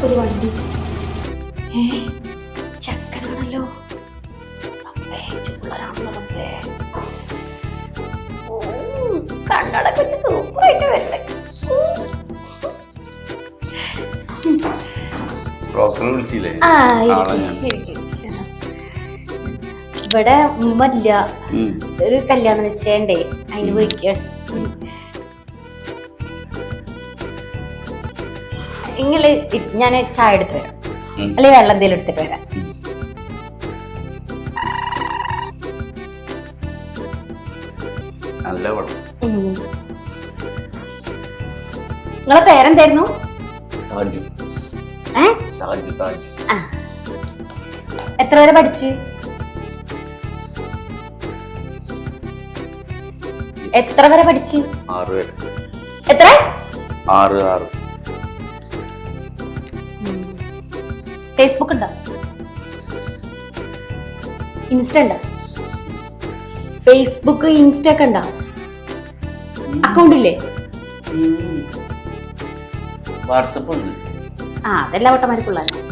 ഒരു വണ്ടി ചക്കനാണല്ലോ. കണ്ണടക്കെ വെച്ച് സൂപ്പറായിട്ട് വരണ്ടേ. ഇവിടെ ഉമ്മല്ല, ഒരു കല്യാണം നിശ്ചയണ്ടേ, അതിന് പോയിക്ക. നിങ്ങള് ഞാൻ ചായ എടുത്ത് വരാം, അല്ലെ വെള്ളം എന്തെങ്കിലും എടുത്തിട്ട് വരാം. നിങ്ങളെ പേരെന്തായിരുന്നു? എത്ര വരെ പഠിച്ചു? എത്ര വരെ പഠിച്ചു? 6 വരെ. എത്ര? 6. ഫേസ്ബുക്ക് ഉണ്ടോ? ഇൻസ്റ്റ ഉണ്ടോ? ഫേസ്ബുക്ക് ഇൻസ്റ്റ ഒക്കെ ഉണ്ടോ? അക്കൗണ്ട് ഇല്ലേ? വാട്സപ്പ് ഉണ്ട്. അതെല്ലാം വട്ടന്മാർക്കുള്ള